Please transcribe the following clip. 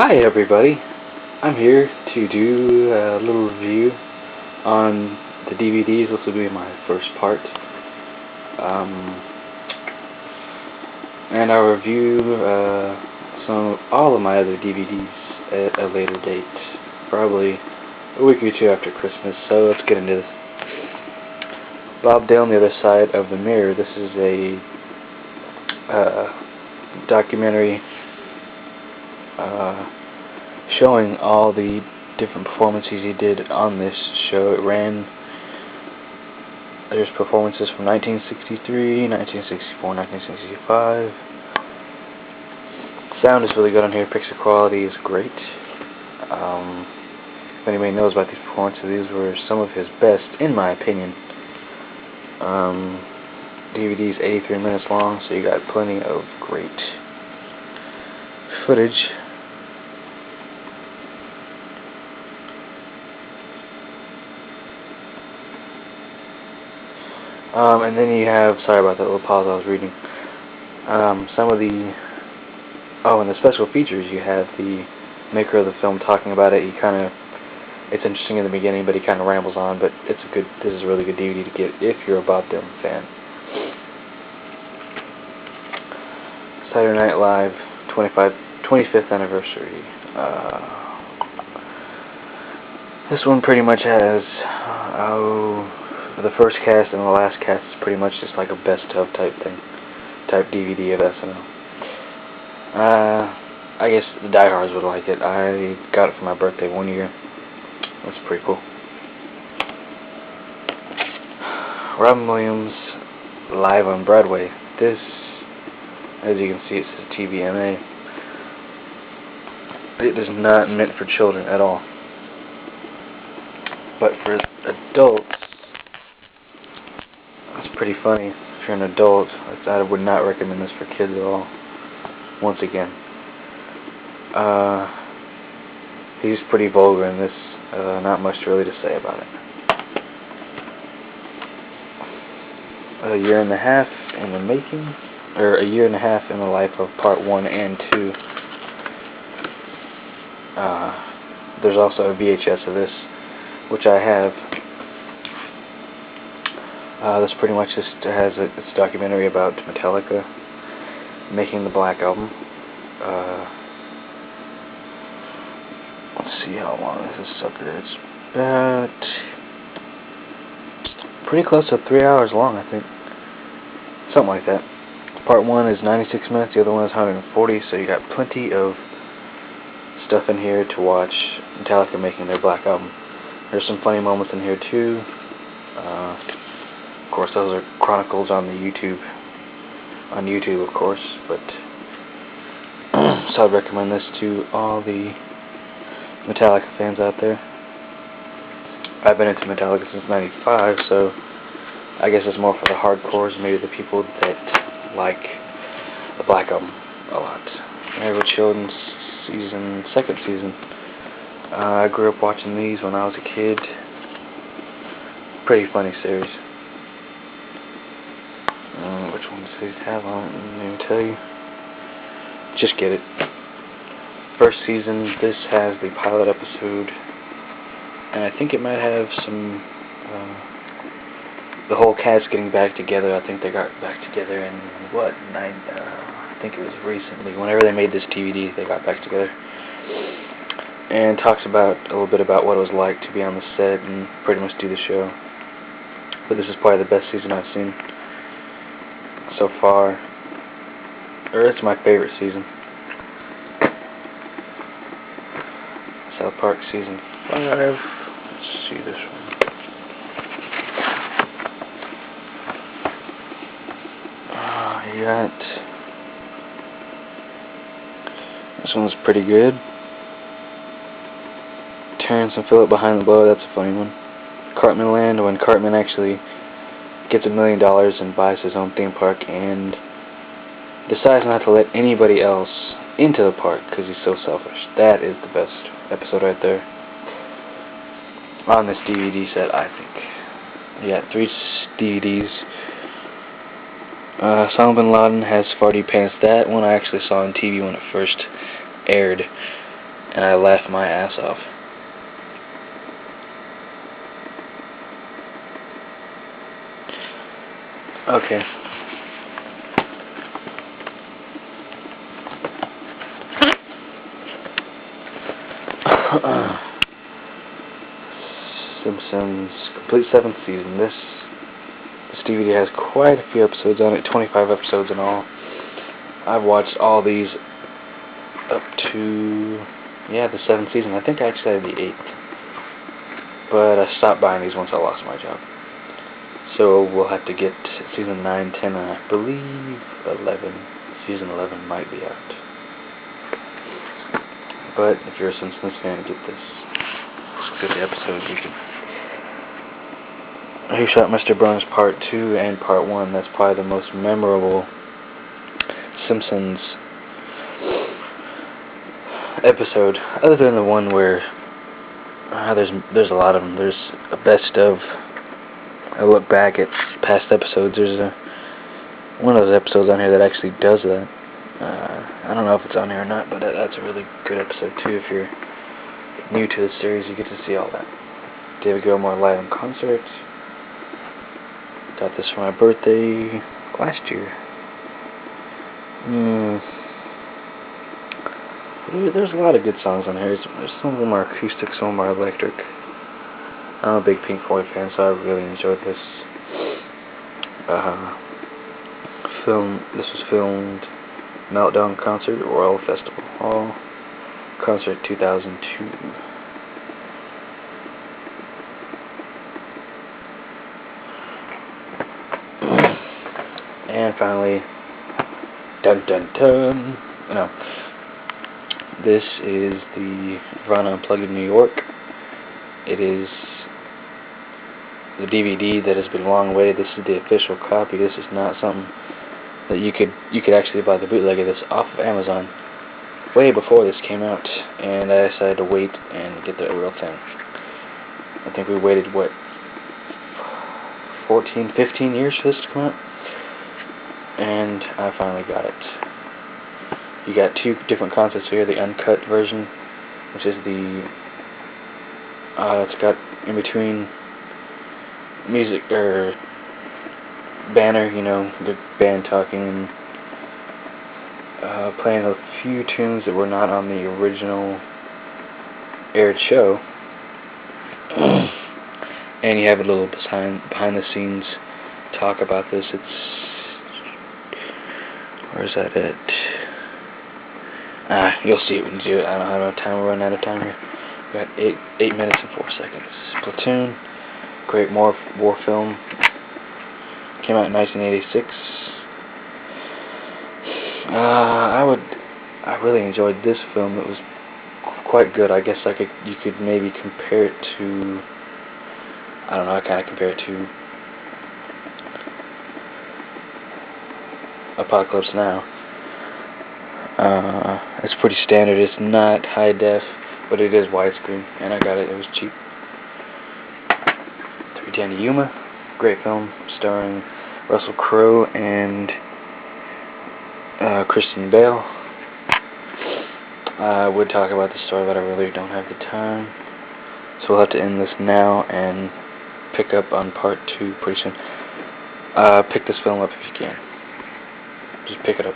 Hi everybody, I'm here to do a little review on the DVDs. This will be my first part. And I'll review all of my other DVDs at a later date, probably a week or two after Christmas, so let's get into this. Bob Dylan on the Other Side of the Mirror. This is a documentary showing all the different performances he did on this show. There's performances from 1963, 1964, 1965. Sound is really good on here. Picture quality is great. If anybody knows about these performances, these were some of his best, in my opinion. DVD's 83 minutes long, so you got plenty of great footage. And then you have, sorry about that little pause I was reading, in the special features you have the maker of the film talking about it. It's interesting in the beginning, but he kind of rambles on, but this is a really good DVD to get if you're a Bob Dylan fan. Saturday Night Live 25th anniversary. This one pretty much has, the first cast and the last cast is pretty much just like a best of type DVD of SNL. I guess the diehards would like it. I got it for my birthday one year. That's pretty cool. Robin Williams live on Broadway. This, as you can see, it says TVMA. It is not meant for children at all. But for adults, it's pretty funny. If you're an adult, I would not recommend this for kids at all. Once again, he's pretty vulgar in this. Not much really to say about it. A year and a half in the making, or a year and a half in the life of part 1 and 2. There's also a VHS of this, which I have. This pretty much just has it's a documentary about Metallica making the Black Album. Let's see how long this sucker is. About pretty close to 3 hours long, I think. Something like that. Part 1 is 96 minutes, the other one is 140, so you got plenty of stuff in here to watch Metallica making their Black Album. There's some funny moments in here too. Of course, those are chronicles on YouTube, of course, but so I'd recommend this to all the Metallica fans out there. I've been into Metallica since '95, so I guess it's more for the hardcores, maybe the people that like the Black Album a lot. Edward Children's second season. I grew up watching these when I was a kid. Pretty funny series. Which ones these have on it? I didn't even tell you. Just get it. First season, this has the pilot episode, and I think it might have some, the whole cast getting back together. I think they got back together in, I think it was recently. Whenever they made this DVD, they got back together. And talks a little bit about what it was like to be on the set and pretty much do the show. But this is probably the best season I've seen so far, or it's my favorite season. South Park season 5. Let's see this one. You got, this one's pretty good. Terrence and Phillip Behind the Blow. That's a funny one. Cartman Land, when Cartman actually gets $1 million and buys his own theme park and decides not to let anybody else into the park because he's so selfish. That is the best episode right there on this DVD set, I think. Yeah, 3 DVDs. Osama Bin Laden has Farty Pants. That one I actually saw on TV when it first aired. and I laughed my ass off. Okay. Simpsons complete 7th season. This DVD has quite a few episodes on it, 25 episodes in all. I've watched all these up to, the 7th season. I think I actually had the 8th. But I stopped buying these once I lost my job. So we'll have to get season 9, 10, and I believe 11. Season 11 might be out. But if you're a Simpsons fan, get this. Get the episodes. Who Shot Mr. Burns Part 2 and Part 1. That's probably the most memorable Simpsons episode, other than the one where there's a lot of them. There's a best of. I look back at past episodes. There's one of those episodes on here that actually does that. I don't know if it's on here or not, but that's a really good episode too. If you're new to the series, you get to see all that. David Gilmour live in concert. Got this for my birthday last year. There's a lot of good songs on here. Some of them are acoustic, some of them are electric. I'm a big Pink Floyd fan, so I really enjoyed this. This was filmed Meltdown Concert, Royal Festival Hall, Concert 2002. And finally, dun dun dun. No, this is the Nirvana Unplugged in New York. It is the DVD that has been long awaited. This is the official copy. This is not something that you could actually buy the bootleg of this off of Amazon way before this came out, and I decided to wait and get the real thing. I think we waited 14, 15 years for this to come out, and I finally got it. You got two different concerts here: the uncut version, which is it's got in between music or banner, the band talking and playing a few tunes that were not on the original aired show. And you have a little behind the scenes talk about this. Where's that at? You'll see it when you do it. I don't have enough time. We're running out of time here. We got 8 minutes and 4 seconds. Platoon, great war film. Came out in 1986. I really enjoyed this film. It was quite good. I guess you could maybe compare it to, I don't know, I kind of compare it to Apocalypse Now. It's pretty standard. It's not high def, but it is widescreen, and I got it. It was cheap. 310 to Yuma, great film starring Russell Crowe and Christian Bale. I would talk about the story, but I really don't have the time. So we'll have to end this now and pick up on part 2 pretty soon. Pick this film up if you can. Just pick it up.